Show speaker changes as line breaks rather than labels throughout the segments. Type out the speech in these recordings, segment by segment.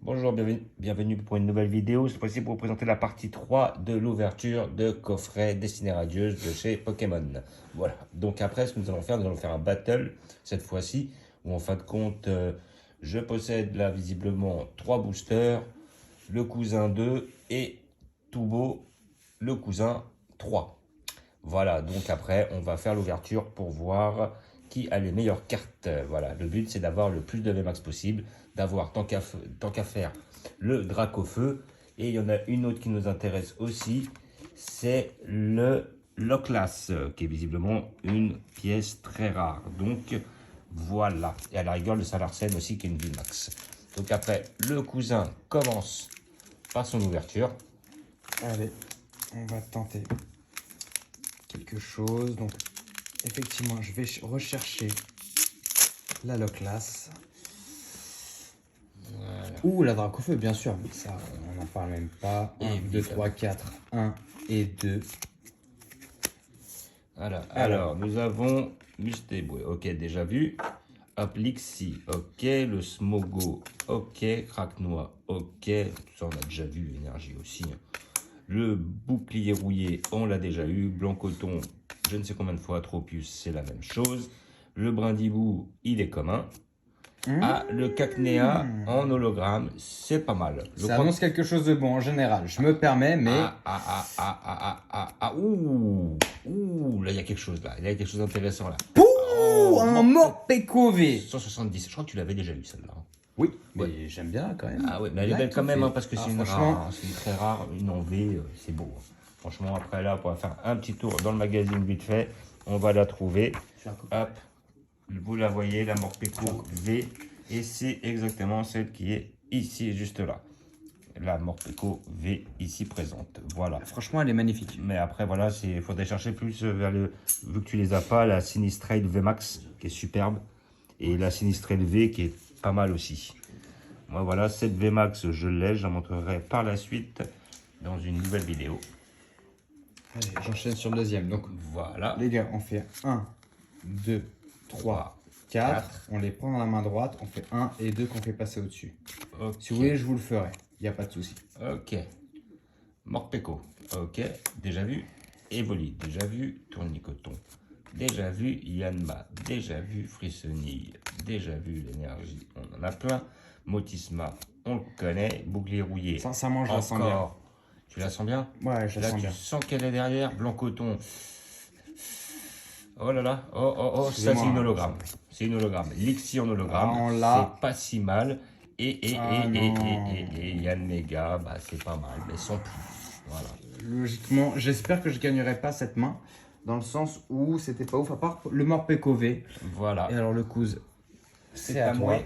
Bonjour, bienvenue pour une nouvelle vidéo. Cette fois-ci pour vous présenter la partie 3 de l'ouverture de coffret Destinée Radieuse de chez Pokémon. Voilà, donc après ce que nous allons faire un battle cette fois-ci où en fin de compte je possède là visiblement 3 boosters, le cousin 2 et Toubo, le cousin 3. Voilà, donc après on va faire l'ouverture pour voir qui a les meilleures cartes. Voilà, le but c'est d'avoir le plus de VMAX possible, d'avoir tant qu'à faire le Dracofeu. Et il y en a une autre qui nous intéresse aussi, c'est le Loclas, qui est visiblement une pièce très rare. Donc voilà, et à la rigueur le Salarsen aussi qui est une VMAX. Donc après, le cousin commence par son ouverture.
Allez, on va tenter quelque chose. Donc, effectivement, je vais rechercher la Loclas. Voilà. Ou la Dracofeu, bien sûr, mais ça, on n'en parle même pas. 1, 2, 3, 4, 1 et 2.
Voilà. Alors, nous avons Mustéboué, ok, déjà vu. Aplixi, ok. Le Smogo, ok. Craquenois, ok. Tout ça, on a déjà vu. Énergie aussi. Le bouclier rouillé, on l'a déjà eu. Blanc coton, je ne sais combien de fois. Tropius, c'est la même chose. Le brindibou, il est commun. Ah, le Cacnea en hologramme, c'est pas mal.
Ça annonce quelque chose de bon en général. Je me permets, mais...
Ouh, là, il y a quelque chose, là. Il y a quelque chose d'intéressant, là.
Pouh, un Morpeko V.
170, je crois que tu l'avais déjà eu, celle-là.
Oui, mais j'aime bien quand même.
Ah oui, mais elle est belle quand même, hein, parce que c'est une
franchement...
rare, c'est une très rare, une en V, c'est beau. Franchement, après là, on va faire un petit tour dans le magazine vite fait. On va la trouver. Hop, vous la voyez, la Morpeko V. Et c'est exactement celle qui est ici, juste là. La Morpeko V ici présente. Voilà.
Franchement, elle est magnifique.
Mais après, voilà, il faudrait chercher plus vers le... Vu que tu les as pas, la Sinistrate VMAX, qui est superbe. Et la Sinistrate V, qui est pas mal aussi. Moi, voilà, cette VMAX, je l'ai. J'en montrerai par la suite dans une nouvelle vidéo.
Allez, j'enchaîne sur le deuxième. Donc,
voilà.
Les gars, on fait 1, 2, 3, 4. On les prend dans la main droite. On fait 1 et 2 qu'on fait passer au-dessus.
Okay.
Si vous voulez, je vous le ferai. Il n'y a pas de souci.
Ok. Morpeko. Ok. Déjà vu. Evoli. Déjà vu. Tournicoton. Déjà vu. Yanma. Déjà vu. Frissonille. Déjà vu. L'énergie. On en a plein. Motisma. On le connaît. Bouclier rouillé.
Sincèrement, je la sens bien.
Tu la sens bien?
Ouais, je la sens bien.
Tu sens qu'elle est derrière. Blanc coton. Oh là là. Oh. Ça, c'est une hologramme. C'est une hologramme. Lixi en hologramme. C'est pas si mal. Et Yann Mega, bah, c'est pas mal, mais sans plus. Voilà.
Logiquement, j'espère que je gagnerai pas cette main, dans le sens où c'était pas ouf, à part le Morpeko V.
Voilà.
Et alors le cousin, c'est à toi.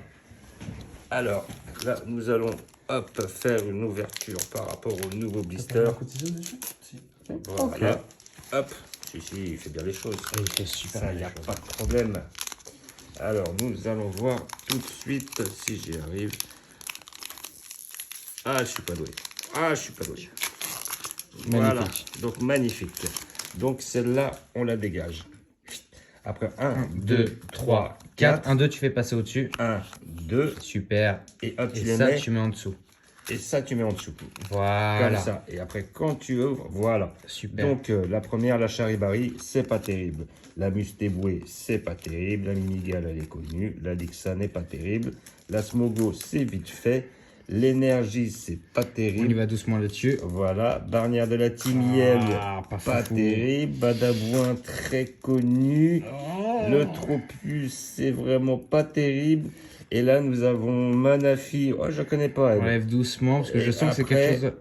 Alors, là, nous allons faire une ouverture par rapport au nouveau blister. Voilà. Okay. Hop. Si, il fait bien les choses.
Il fait super,
il n'y a pas de problème. Alors, nous allons voir tout de suite si j'y arrive. Ah, je suis pas doué. Voilà, donc magnifique. Donc celle-là, on la dégage. Après 1, 2, 3, 4.
1, 2, tu fais passer au-dessus.
1, 2.
Super.
Et hop, tu
ça, tu mets en dessous.
Et ça, tu mets en dessous.
Voilà.
Comme ça. Et après, quand tu ouvres, voilà.
Super.
Donc, la première, la Charibari, c'est pas terrible. La Mustéboué, c'est pas terrible. La Minigal, elle est connue. La Lixa n'est pas terrible. La Smogo, c'est vite fait. L'énergie, c'est pas terrible.
On y va doucement là-dessus.
Voilà. Barnière de la Timiel, pas terrible. Badabouin, très connu. Le Tropius, c'est vraiment pas terrible. Et là, nous avons Manafi. Oh, je connais pas. Elle.
Enlève doucement parce que je sens que c'est quelque chose de...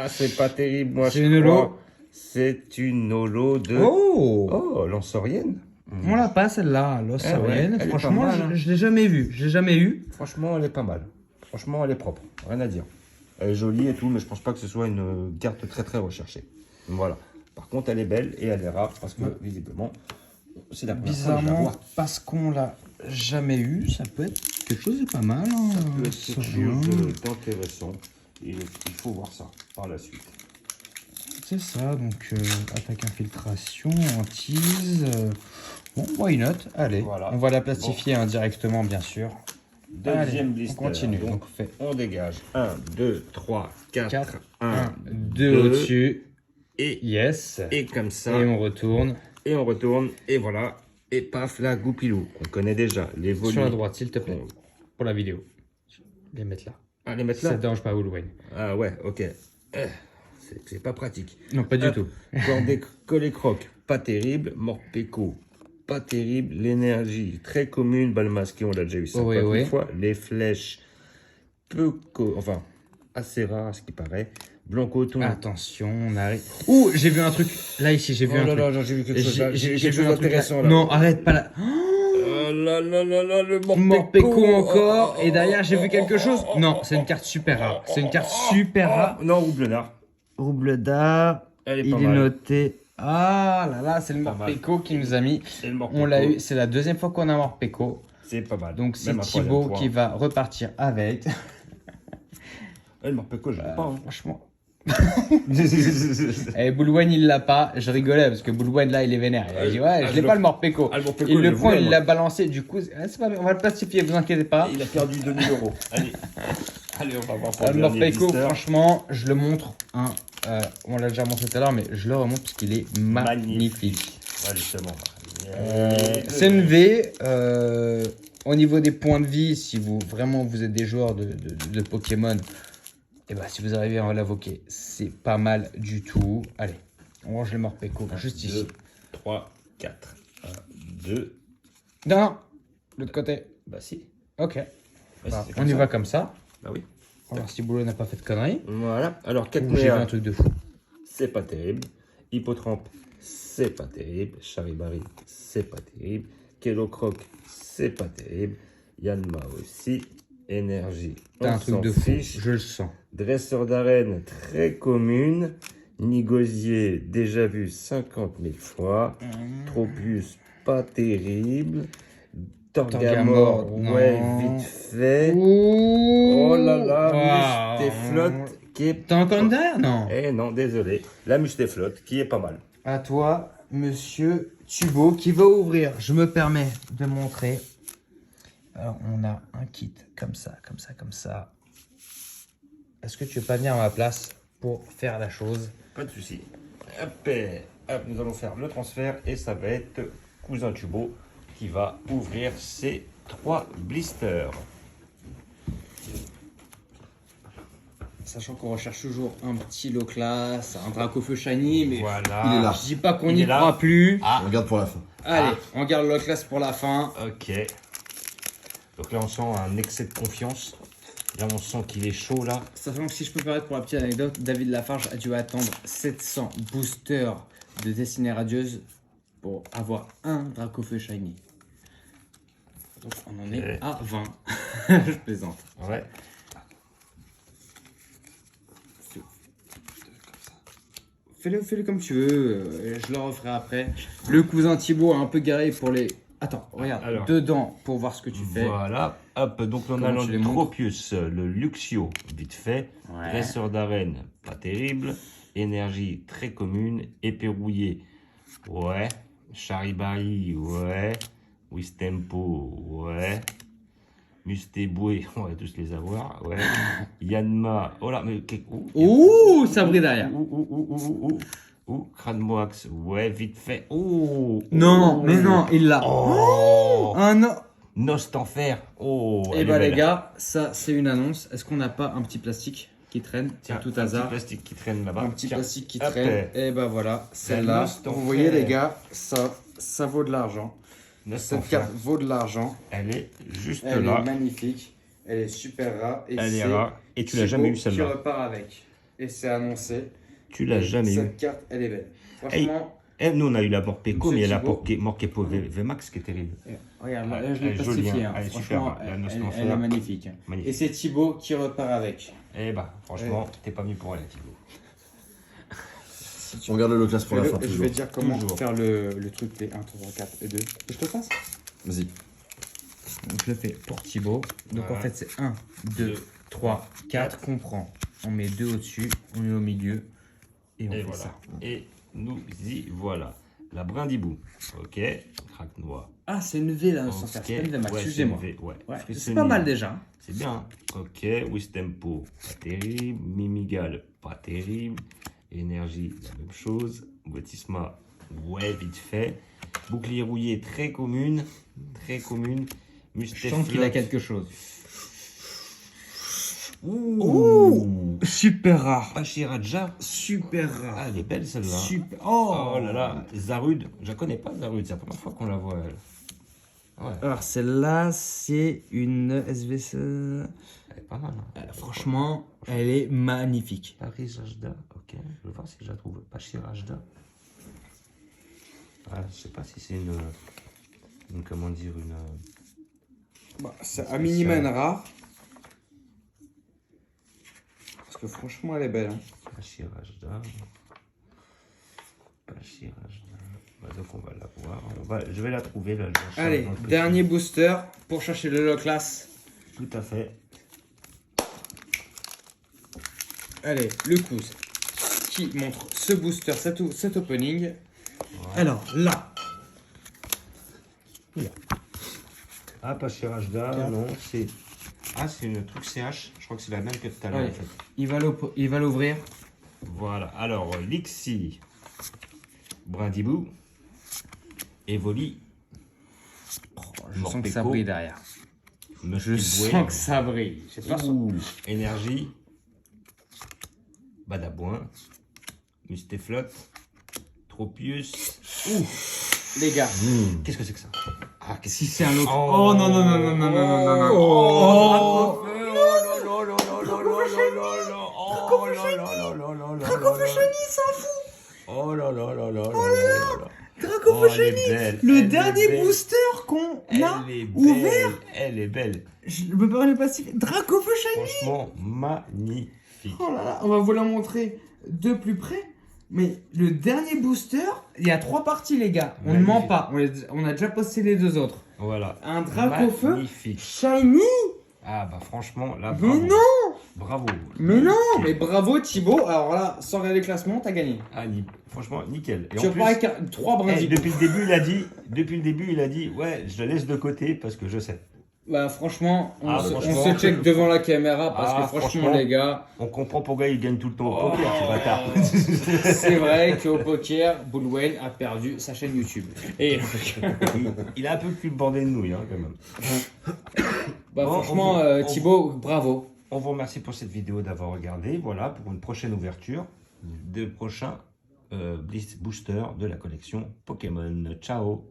c'est pas terrible, moi.
C'est une holo.
C'est une holo de...
Oh,
Lansorienne.
On l'a pas, celle-là, Lansorienne. Franchement, mal, je l'ai jamais vue. Je l'ai jamais eu.
Franchement, elle est pas mal. Franchement, elle est propre. Rien à dire. Elle est jolie et tout, mais je pense pas que ce soit une carte très, très recherchée. Voilà. Par contre, elle est belle et elle est rare parce que, visiblement, c'est la première fois que je la vois.
Parce qu'on l'a jamais eu, ça peut être quelque chose de pas mal. Hein.
Ça peut être quelque chose d'intéressant. Et il faut voir ça par la suite.
C'est ça, donc attaque infiltration, hantise. Bon, why not? Allez, voilà. On va la plastifier indirectement, bien sûr.
Deuxième
Allez,
blister.
on continue.
Donc,
Donc, on fait
on dégage. 1, 2, 3, 4.
4,
1,
1, 2 au-dessus.
Et,
Yes.
et comme ça.
Et on retourne.
Et on retourne. Et voilà. Et paf, la goupilou. On connaît déjà. Les volumes.
Sur la droite, s'il te plaît. Pour la vidéo. Les mettre là.
Ah, les mettre
Ça
là.
te dérange pas, Woolwine.
Ah ouais, ok. C'est pas pratique.
Non, pas du tout.
Cordé collé croc, pas terrible. Morpeko, pas terrible. L'énergie, très commune. Balle masquée, on l'a déjà eu 50 fois. Les flèches, enfin, assez rare à ce qui paraît. Blanc coton.
Attention, on arrive. Ouh, j'ai vu un truc. Là, ici, j'ai vu un truc.
Là, j'ai vu quelque chose. J'ai vu quelque
vu
chose
un truc
d'intéressant là.
Non, arrête pas là.
Oh là, le Morpeko.
Morpeko encore. Et derrière, j'ai vu quelque chose. Non, c'est une carte super rare. C'est une carte super rare.
Non, Roublenard.
Roubledard.
Elle est
Il
pas
est
mal.
noté. Ah là là, c'est le
Pas mal.
Morpeko qui nous a mis.
C'est le Morpeko.
On l'a eu. C'est la deuxième fois qu'on a Morpeko.
C'est pas mal.
Donc c'est
Même à
Thibaut
troisième
qui
fois.
va repartir avec.
Le Morpeko, je l'ai pas. Hein.
Franchement. Et Boulouane il l'a pas, je rigolais parce que Boulouane là il est vénère. Il a dit ouais, je l'ai pas le Morpeko.
Ah, le Morpeko,
Il
je
le
le
prend,
voulais,
il
moi.
l'a balancé, du coup, c'est pas, on va le pacifier, vous inquiétez pas.
Il a perdu 2000 €. Allez. Allez, on va voir pour
Le
le dernier
Morpeko,
blister.
franchement, je le montre. Hein, on l'a déjà montré tout à l'heure, mais je le remonte parce qu'il est magnifique.
Ouais, justement.
C'est une V. Au niveau des points de vie, si vous vraiment vous êtes des joueurs de Pokémon, et bah si vous arrivez à l'invoquer, c'est pas mal du tout. Allez, on range le Morpeko juste ici.
2, 3, 4. 1, 2.
Non, l'autre côté.
Bah si.
Ok.
Bah,
Bah,
c'est
on
comme
y
ça.
va comme ça.
Bah oui.
On va voir si Boulot n'a pas fait de conneries.
Voilà. Alors, 4
Ouh, j'ai vu un
Néa,
truc de fou.
c'est pas terrible. Hippotrampe, c'est pas terrible. Charibari, c'est pas terrible. Kellocroc, c'est pas terrible. Yanma aussi. Énergie,
T'as
on
un truc
s'en
de fou,
fiche.
je le sens.
Dresseur d'arène, très commune. Nigosier, déjà vu 50 000 fois. Tropius, pas terrible. Torgamore,
Torgamore,
ouais,
non.
vite fait.
Ouh.
Oh là là,
Waouh.
Mustéflotte, qui est...
T'as encore une derrière, non?
Eh non, désolé. La Mustéflotte, qui est pas mal.
À toi, monsieur Thubaut, qui va ouvrir. Je me permets de montrer. Alors, on a un kit comme ça, comme ça, comme ça. Est-ce que tu veux pas venir à ma place pour faire la chose?
Pas de souci. Hop, hop, nous allons faire le transfert et ça va être Cousin Thubaut qui va ouvrir ses 3 blisters.
Sachant qu'on recherche toujours un petit low class, un Dracofeu shiny, mais
Voilà.
Il est là.
je dis pas qu'on
Il
n'y
est là.
croit plus.
Ah,
On regarde pour la fin.
Allez, on garde le low class pour la fin.
ok. Donc là, on sent un excès de confiance. Là, on sent qu'il est chaud, là.
Sachant que si je peux permettre pour la petite anecdote, David Lafarge a dû attendre 700 boosters de Destinée Radieuse pour avoir un Dracofeu shiny. Donc on en est
Ouais.
à 20. Je plaisante.
Ouais.
Fais-le comme tu veux, je le referai après. Le cousin Thibaut a un peu garé pour les... Attends, regarde,
Alors.
dedans pour voir ce que tu fais.
Voilà. Hop, donc on a
Comment tu les
le
montres?
Tropius, le Luxio, vite fait.
Ouais.
Dresseur d'arène, pas terrible. Énergie, très commune. Épée rouillée, ouais. Charibari, ouais. Wistempo, ouais. Mustéboué, on va tous les avoir, ouais. Yanma, oh là, mais...
Ouh, ça brille derrière.
Ouh, Crâne-Moax, ouais, vite fait. Oh,
Non,
oh.
mais non, il l'a.
Oh,
Un non.
Nost en fer. Oh,
Et
elle est
bah les
belle.
gars, ça c'est une annonce. Est-ce qu'on n'a pas un petit plastique qui traîne?
Tiens,
Tiens, tout
un
hasard.
petit plastique qui traîne là-bas.
Un petit
Tiens,
plastique qui
hop,
traîne. Et bah voilà, celle-là.
Nost en
Vous voyez
fer.
les gars, ça vaut de l'argent.
Nost en
Cette
fer.
carte vaut de l'argent.
Elle est juste
Elle
là.
est magnifique. Elle est super rare. Et
Elle est
c'est
rare. Et tu l'as
Thibaut
jamais eu
qui
celle-là.
repart avec. Et c'est annoncé.
Tu l'as
Et
jamais eu.
Cette carte, elle est belle. Franchement,
Eh, nous, on a eu la Morpeko,
Monsieur
mais il y a la
Thibaut.
Morpeko VMAX qui est terrible.
regarde, là,
Ouais,
je l'ai
elle est jolie,
plastifiée.
hein.
Hein.
Elle est
Franchement,
super, la
elle,
noce
elle-
en
elle est
fer.
magnifique.
Magnifique.
Et c'est Thibaut qui repart avec.
Eh bah, franchement, t'es pas mieux pour elle, Thibaut.
On regarde le classe pour la fin
Je
toujours.
vais te dire comment
Toujours.
faire le truc, les 1, 3, 4 et 2. Que je te fasse?
Vas-y.
Donc je le fais pour Thibaut. Donc
Voilà.
en fait c'est 1, 2, 3, 4 qu'on prend. On met 2 au-dessus, on met au milieu et on
Et
fait
voilà.
ça.
Et nous y voilà. La Brindibou. Ok. Crack noir.
Ah, c'est une V là, sans
Ok.
faire. C'est pas une V max,
Ouais,
excusez-moi.
c'est une V, ouais.
Ouais, c'est
Frissoni.
pas mal déjà.
C'est bien. Hein. Ok. Wistempo, pas terrible. Mimigal, pas terrible. Énergie, la même chose. Bautisma, ouais, vite fait. Bouclier rouillé, très commune. Très commune.
Je sens qu'il a quelque chose.
Ouh.
Super rare.
Pachiraja.
Super rare.
Ah, elle est belle celle-là.
Super.
Oh là là. Zarud. Je la connais pas, Zarud. C'est la première fois qu'on la voit, elle. Ouais.
Alors celle-là, c'est une SVC.
Elle est pas mal. Hein.
Franchement, elle est magnifique.
Paris Rajda. Ok. Je vais voir si je la trouve. Pachirajda. Ah, je sais pas si c'est une. Comment dire, une.
Bah, c'est à minima une rare. Parce que franchement, elle est belle. Hein.
Pachirajda. Pachirajda. Bah, donc on va la voir. Je vais la trouver là. Je
Allez,
dans le petit.
dernier booster pour chercher le low class.
Tout à fait.
Allez, le coup qui montre ce booster, cet opening.
Ouais.
Alors là,
Ah, Pachirajda, non, c'est. Ah, c'est une truc CH. Je crois que c'est la même que tout à l'heure
Ouais.
en fait.
il va l'ouvrir.
Voilà. Alors, Lixi, Brindibou, Evoli,
Je sens que ça
Morpeko,
brille derrière. Je
Musky
sens
Boué,
que ça brille. Je sais pas.
Ouh, Énergie, Badabouin, Mustéflotte, Tropius.
Les gars,
Qu'est-ce que c'est que ça? Ah, qu'est-ce
si c'est un autre.
Oh.
Oh non, non, non, non, non, non, non, non, non.
Oh, oh là là là là là.
Dracophochanie, le dernier booster qu'on a ouvert.
Elle est belle.
Je ne peux pas le passer. Dracophochanie.
Franchement, magnifique.
Oh là là, on va vous la montrer de plus près. Mais le dernier booster, il y a 3 parties, les gars. On ne ment
Magnifique.
pas. On a déjà posté les 2 autres.
Voilà.
Un Dracofeu
Magnifique.
shiny.
Ah bah franchement, là,
Mais
bravo.
non.
Bravo.
Mais non. Mais bravo Thibaut. Alors là, sans regarder le classement, t'as gagné.
Ah, franchement, nickel. Et
Tu
en
repars
plus,
avec 3 brindilles.
depuis le début, il a dit, ouais, je la laisse de côté parce que je sais.
Bah franchement, on
franchement.
se check devant la caméra parce
Ah,
que franchement
franchement.
les gars,
On comprend pourquoi il gagne tout le temps au poker, ce bâtard.
c'est vrai qu'au poker, Bullwen a perdu sa chaîne YouTube. Et
Il a un peu plus le bordel de nouilles, hein, quand même.
bah
Bon,
franchement, Thibaut, bravo.
On vous remercie pour cette vidéo d'avoir regardé. Voilà, pour une prochaine ouverture de prochains Blitz Booster de la collection Pokémon. Ciao.